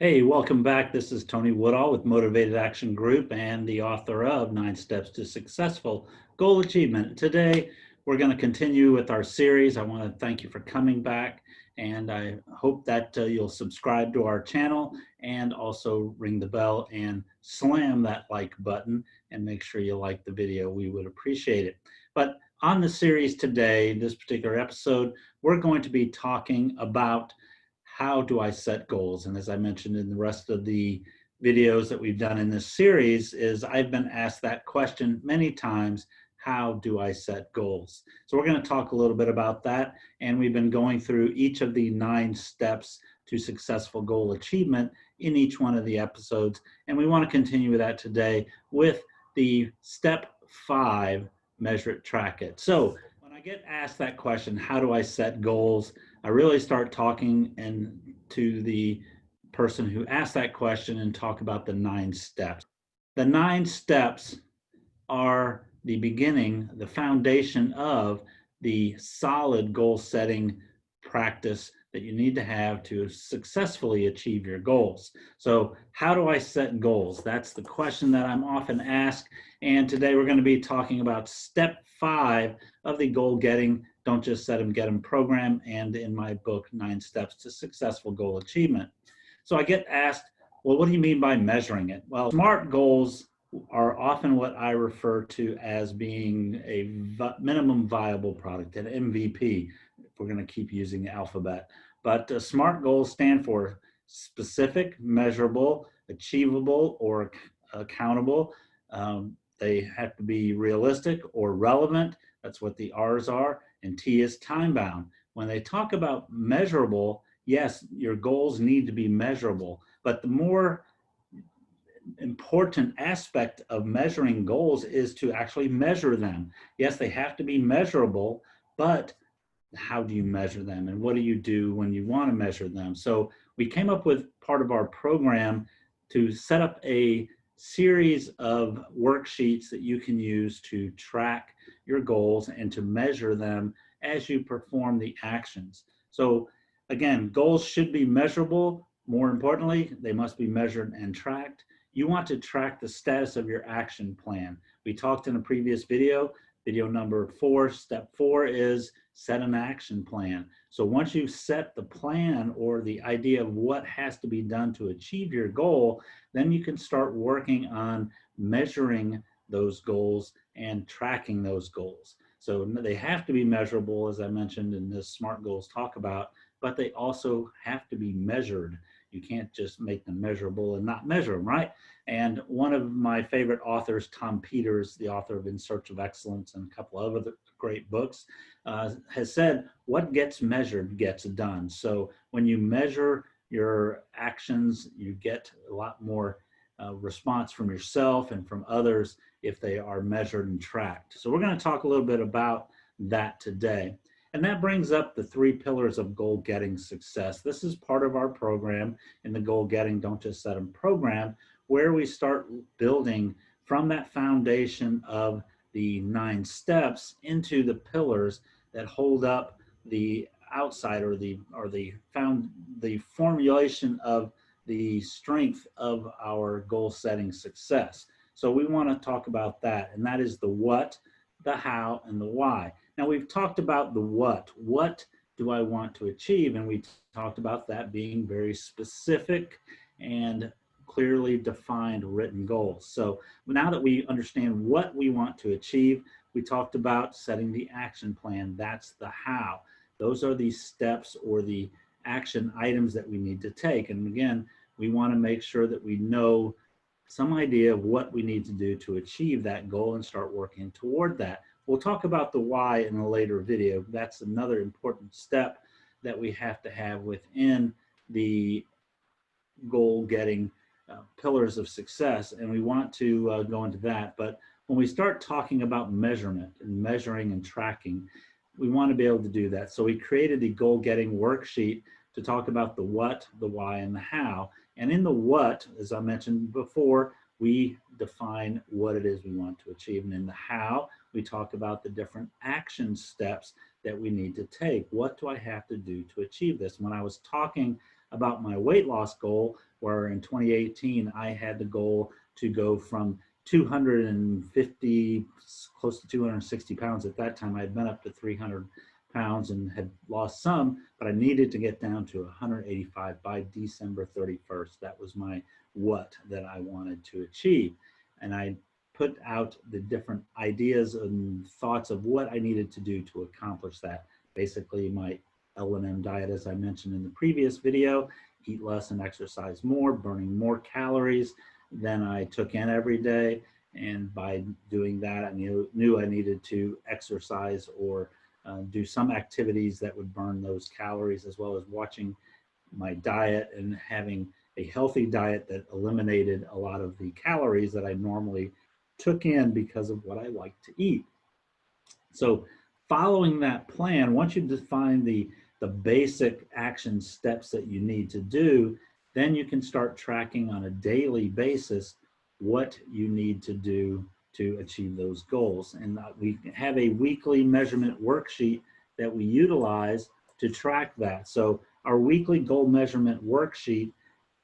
Hey, welcome back. This is Tony Woodall with Motivated Action Group and the author of 9 Steps to Successful Goal Achievement. Today, we're going to continue with our series. I want to thank you for coming back, and I hope that you'll subscribe to our channel and also ring the bell and slam that like button and make sure you like the video. We would appreciate it. But on the series today, this particular episode, we're going to be talking about how do I set goals? And as I mentioned in the rest of the videos that we've done in this series, is I've been asked that question many times, how do I set goals? So we're going to talk a little bit about that. And we've been going through each of the 9 steps to successful goal achievement in each one of the episodes. And we want to continue with that today with the step 5, measure it, track it. So when I get asked that question, how do I set goals? I really start talking to the person who asked that question and talk about the 9 steps. The 9 steps are the beginning, the foundation of the solid goal setting practice that you need to have to successfully achieve your goals. So how do I set goals? That's the question that I'm often asked. And today we're going to be talking about step 5 of the goal getting, don't just set them, get them program, and in my book, 9 Steps to Successful Goal Achievement. So I get asked, well, what do you mean by measuring it? Well, SMART goals are often what I refer to as being a minimum viable product, an MVP, if we're going to keep using the alphabet. But SMART goals stand for specific, measurable, achievable, or accountable. They have to be realistic or relevant. That's what the R's are. And T is time bound. When they talk about measurable, yes, your goals need to be measurable. But the more important aspect of measuring goals is to actually measure them. Yes, they have to be measurable, but how do you measure them and what do you do when you want to measure them? So we came up with part of our program to set up a series of worksheets that you can use to track your goals and to measure them as you perform the actions. So again, goals should be measurable. More importantly, they must be measured and tracked. You want to track the status of your action plan. We talked in a previous video number 4, step 4 is set an action plan. So once you've set the plan or the idea of what has to be done to achieve your goal, then you can start working on measuring those goals and tracking those goals. So they have to be measurable, as I mentioned in this SMART goals talk about, but they also have to be measured. You can't just make them measurable and not measure them, right? And one of my favorite authors, Tom Peters, the author of In Search of Excellence and a couple of other great books, has said, what gets measured gets done. So when you measure your actions, you get a lot more response from yourself and from others if they are measured and tracked. So we're going to talk a little bit about that today. And that brings up the 3 pillars of goal getting success. This is part of our program in the goal getting, don't just set them program, where we start building from that foundation of the 9 steps into the pillars that hold up the outside or the formulation of the strength of our goal setting success. So we want to talk about that, and that is the what, the how, and the why. Now we've talked about the what. What do I want to achieve? And we talked about that being very specific and clearly defined written goals. So now that we understand what we want to achieve, we talked about setting the action plan. That's the how. Those are the steps or the action items that we need to take. And again, we want to make sure that we know some idea of what we need to do to achieve that goal and start working toward that. We'll talk about the why in a later video. That's another important step that we have to have within the goal getting pillars of success, and we want to go into that. But when we start talking about measurement and measuring and tracking, we want to be able to do that. So we created the goal getting worksheet to talk about the what, the why, and the how. And in the what, as I mentioned before, we define what it is we want to achieve. And in the how, we talk about the different action steps that we need to take. What do I have to do to achieve this? When I was talking about my weight loss goal, where in 2018 I had the goal to go from 250, close to 260 pounds at that time. I had been up to 300 pounds and had lost some, but I needed to get down to 185 by December 31st. That was my what that I wanted to achieve. And I put out the different ideas and thoughts of what I needed to do to accomplish that. Basically, my L&M diet, as I mentioned in the previous video, eat less and exercise more, burning more calories than I took in every day. And by doing that, I knew I needed to exercise or do some activities that would burn those calories, as well as watching my diet and having a healthy diet that eliminated a lot of the calories that I normally took in because of what I like to eat. So following that plan, once you define the basic action steps that you need to do, then you can start tracking on a daily basis what you need to do to achieve those goals. And we have a weekly measurement worksheet that we utilize to track that. So our weekly goal measurement worksheet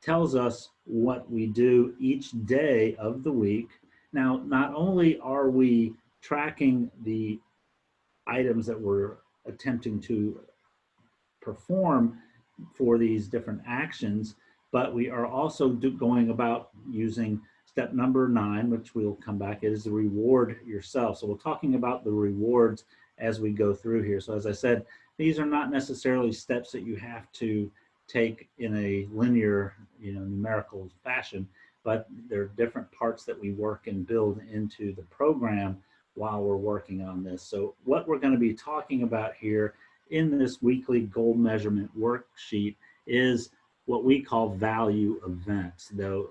tells us what we do each day of the week. Now, not only are we tracking the items that we're attempting to perform for these different actions, but we are also going about using step number 9, which we'll come back, is the reward yourself. So we're talking about the rewards as we go through here. So as I said, these are not necessarily steps that you have to take in a linear, numerical fashion, but there are different parts that we work and build into the program while we're working on this. So what we're going to be talking about here in this weekly goal measurement worksheet is what we call value events. Though,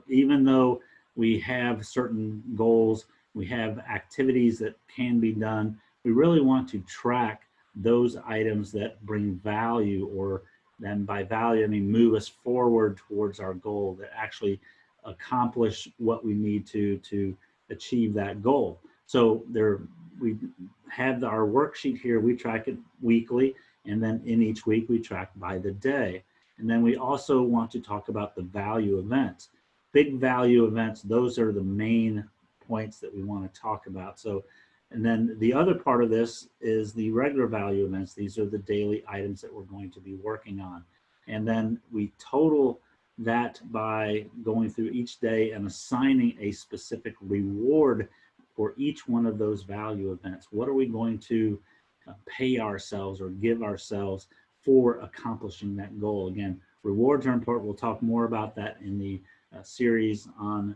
even though we have certain goals, we have activities that can be done, we really want to track those items that bring value, or then by value, I mean move us forward towards our goal, that actually accomplish what we need to achieve that goal. So we have our worksheet here. We track it weekly, and then in each week we track by the day. And then we also want to talk about the value events. Big value events, those are the main points that we want to talk about. So, and then the other part of this is the regular value events. These are the daily items that we're going to be working on. And then we total that by going through each day and assigning a specific reward for each one of those value events. What are we going to pay ourselves or give ourselves for accomplishing that goal? Again, rewards are important. We'll talk more about that in the series on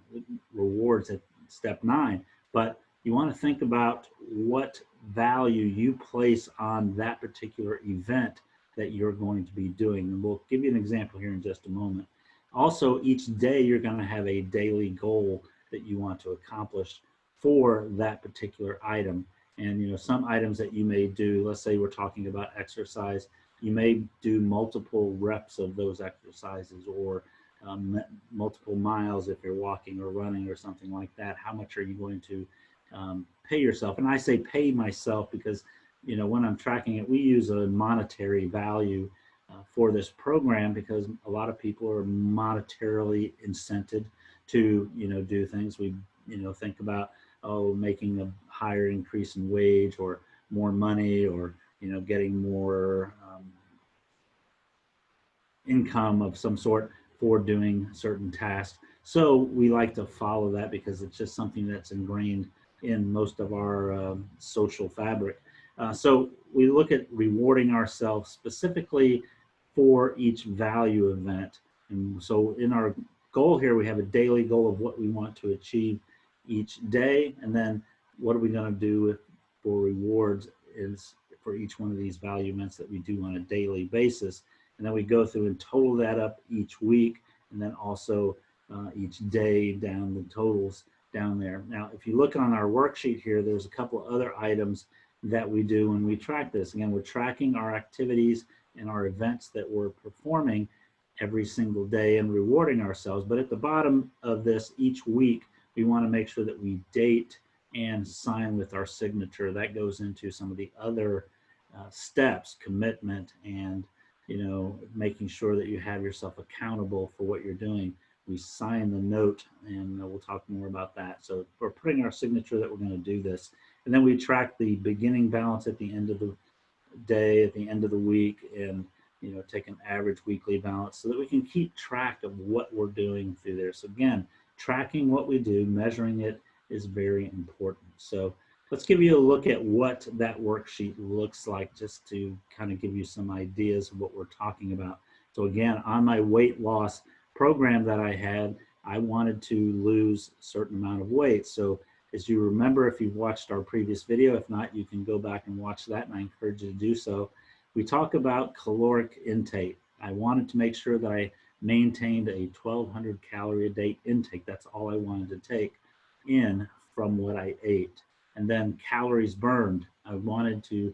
rewards at step 9. But you want to think about what value you place on that particular event that you're going to be doing. And we'll give you an example here in just a moment. Also, each day you're going to have a daily goal that you want to accomplish for that particular item. And some items that you may do, let's say we're talking about exercise, you may do multiple reps of those exercises, or multiple miles if you're walking or running or something like that. How much are you going to pay yourself? And I say pay myself because when I'm tracking it, we use a monetary value for this program, because a lot of people are monetarily incented to do things. We think about making a higher increase in wage, or more money, or getting more income of some sort for doing certain tasks. So we like to follow that because it's just something that's ingrained in most of our social fabric. So we look at rewarding ourselves specifically for each value event. And so in our goal here, we have a daily goal of what we want to achieve each day, and then what are we going to do for rewards is for each one of these value events that we do on a daily basis. And then we go through and total that up each week, and then also each day down the totals down there. Now, if you look on our worksheet here, there's a couple other items that we do when we track this. Again, we're tracking our activities and our events that we're performing every single day and rewarding ourselves. But at the bottom of this each week, we want to make sure that we date and sign with our signature. That goes into some of the other steps, commitment, and making sure that you have yourself accountable for what you're doing. We sign the note, and we'll talk more about that. So we're putting our signature that we're going to do this. And then we track the beginning balance at the end of the day, at the end of the week, and take an average weekly balance so that we can keep track of what we're doing through there. So again, tracking what we do, measuring it is very important. So let's give you a look at what that worksheet looks like, just to kind of give you some ideas of what we're talking about. So again, on my weight loss program that I had, I wanted to lose a certain amount of weight. So as you remember, if you've watched our previous video, if not, you can go back and watch that, and I encourage you to do so. We talk about caloric intake. I wanted to make sure that I maintained a 1,200 calorie a day intake. That's all I wanted to take in from what I ate. And then calories burned. I wanted to,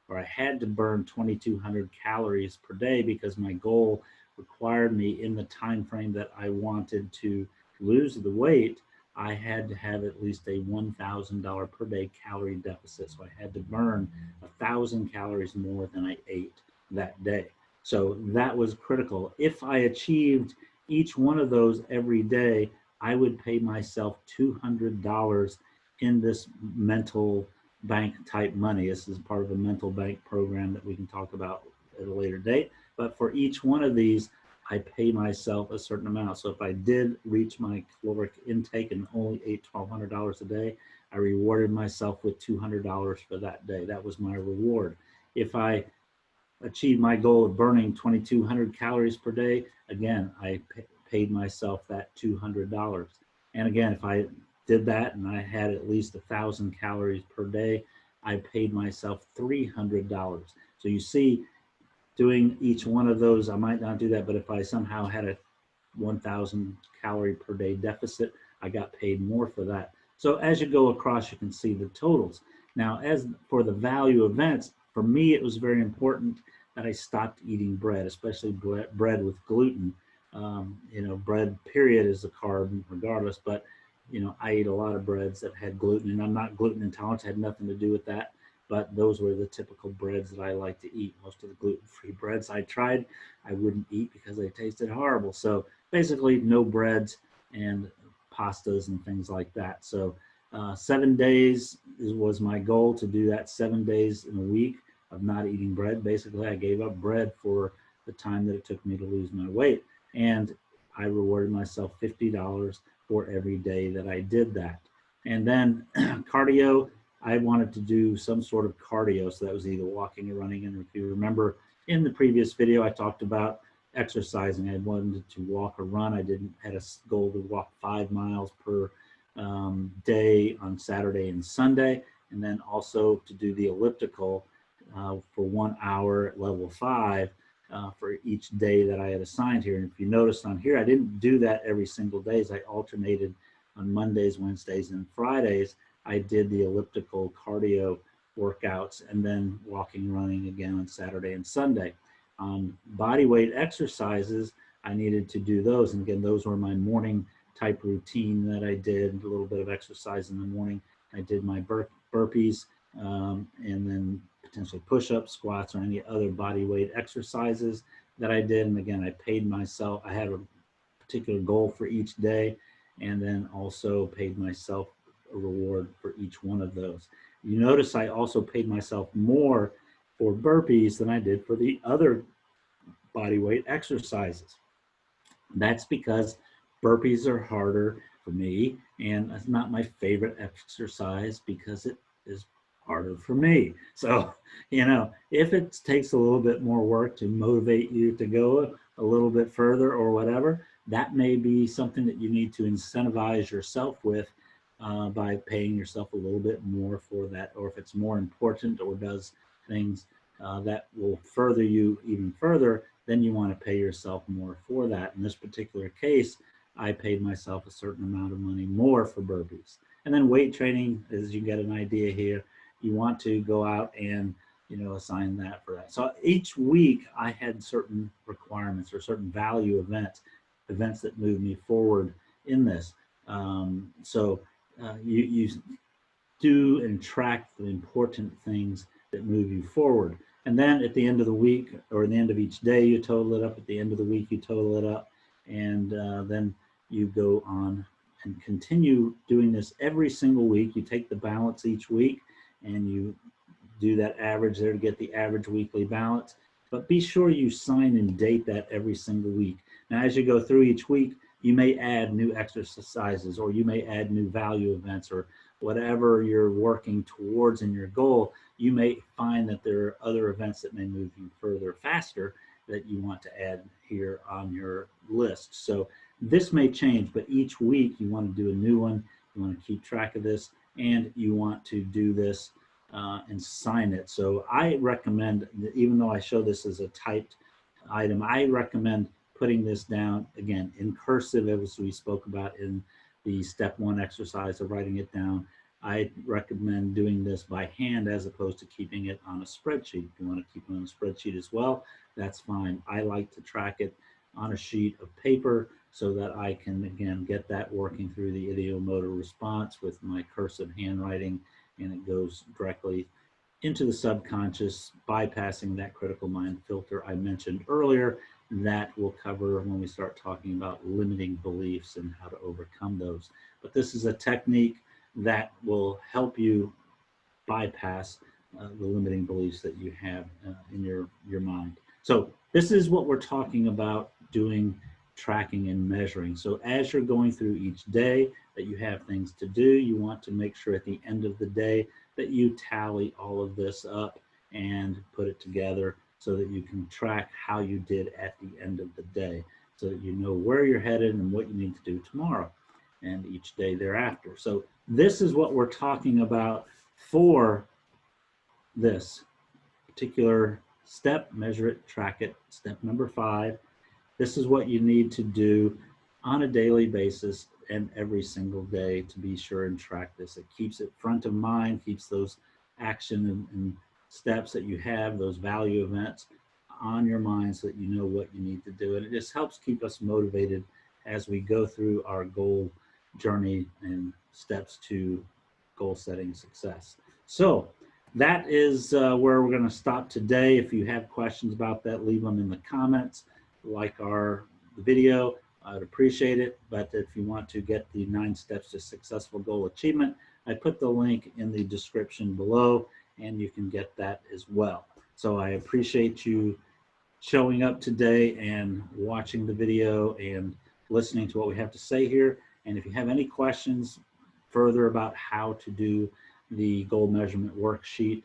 or I had to burn 2,200 calories per day because my goal required me, in the time frame that I wanted to lose the weight, I had to have at least a $1,000 per day calorie deficit. So I had to burn 1,000 calories more than I ate that day. So that was critical. If I achieved each one of those every day, I would pay myself $200 in this mental bank type money. This is part of a mental bank program that we can talk about at a later date. But for each one of these, I pay myself a certain amount. So if I did reach my caloric intake and only ate $1,200 a day, I rewarded myself with $200 for that day. That was my reward. If I achieved my goal of burning 2,200 calories per day, again, I paid myself that $200. And again, if I did that and I had at least 1,000 calories per day, I paid myself $300. So you see, doing each one of those, I might not do that, but if I somehow had a 1,000 calorie per day deficit, I got paid more for that. So as you go across, you can see the totals. Now, as for the value events, for me, it was very important that I stopped eating bread, especially bread with gluten. Bread period is a carb regardless, but I ate a lot of breads that had gluten, and I'm not gluten intolerant. It had nothing to do with that. But those were the typical breads that I like to eat. Most of the gluten-free breads I tried, I wouldn't eat because they tasted horrible. So basically no breads and pastas and things like that. So 7 days was my goal, to do that 7 days in a week of not eating bread. Basically, I gave up bread for the time that it took me to lose my weight. And I rewarded myself $50 for every day that I did that. And then cardio, I wanted to do some sort of cardio. So that was either walking or running. And if you remember in the previous video, I talked about exercising. I wanted to walk or run. I had a goal to walk 5 miles per day on Saturday and Sunday. And then also to do the elliptical for 1 hour at level 5 for each day that I had assigned here. And if you notice on here, I didn't do that every single day. I alternated on Mondays, Wednesdays, and Fridays. I did the elliptical cardio workouts and then walking, running again on Saturday and Sunday. Body weight exercises, I needed to do those. And again, those were my morning type routine that I did, a little bit of exercise in the morning. I did my burpees and then potentially push-ups, squats, or any other body weight exercises that I did. And again, I paid myself. I had a particular goal for each day, and then also paid myself a reward for each one of those. You notice I also paid myself more for burpees than I did for the other body weight exercises. That's because burpees are harder for me, and it's not my favorite exercise because it is harder for me. So, if it takes a little bit more work to motivate you to go a little bit further or whatever, that may be something that you need to incentivize yourself with by paying yourself a little bit more for that. Or if it's more important or does things that will further you even further, then you want to pay yourself more for that. In this particular case, I paid myself a certain amount of money more for burpees. And then weight training, as you get an idea here, you want to go out and assign that for that. So each week I had certain requirements or certain value events that move me forward in this. You do and track the important things that move you forward. And then at the end of the week, or at the end of each day, you total it up. At the end of the week, you total it up. And then you go on and continue doing this every single week. You take the balance each week and you do that average there to get the average weekly balance. But be sure you sign and date that every single week. Now, as you go through each week, you may add new exercises, or you may add new value events, or whatever you're working towards in your goal. You may find that there are other events that may move you further faster that you want to add here on your list. So this may change, but each week you want to do a new one. You want to keep track of this, and you want to do this and sign it. So I recommend, even though I show this as a typed item, I recommend putting this down again in cursive, as we spoke about in the step 1 exercise of writing it down. I recommend doing this by hand as opposed to keeping it on a spreadsheet. If you want to keep it on a spreadsheet as well, that's fine. I like to track it on a sheet of paper so that I can, again, get that working through the ideomotor response with my cursive handwriting, and it goes directly into the subconscious, bypassing that critical mind filter I mentioned earlier. That will cover when we start talking about limiting beliefs and how to overcome those. But this is a technique that will help you bypass the limiting beliefs that you have in your mind. So this is what we're talking about doing, tracking and measuring. So as you're going through each day that you have things to do, you want to make sure at the end of the day that you tally all of this up and put it together so that you can track how you did at the end of the day, so that you know where you're headed and what you need to do tomorrow and each day thereafter. So this is what we're talking about for this particular step: measure it, track it. Step number 5. This is what you need to do on a daily basis and every single day to be sure and track this. It keeps it front of mind, keeps those action and steps that you have, those value events on your mind so that you know what you need to do. And it just helps keep us motivated as we go through our goal journey and steps to goal setting success. So that is where we're going to stop today. If you have questions about that, leave them in the comments. Like the video, I'd appreciate it. But if you want to get the 9 steps to successful goal achievement, I put the link in the description below, and you can get that as well. So I appreciate you showing up today and watching the video and listening to what we have to say here. And if you have any questions further about how to do the goal measurement worksheet,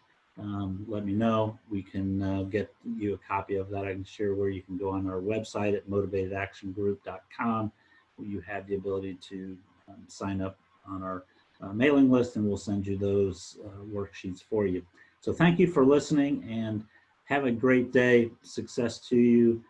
let me know. We can get you a copy of that. I can share where you can go on our website at motivatedactiongroup.com, where you have the ability to sign up on our mailing list, and we'll send you those worksheets for you. So thank you for listening, and have a great day. Success to you.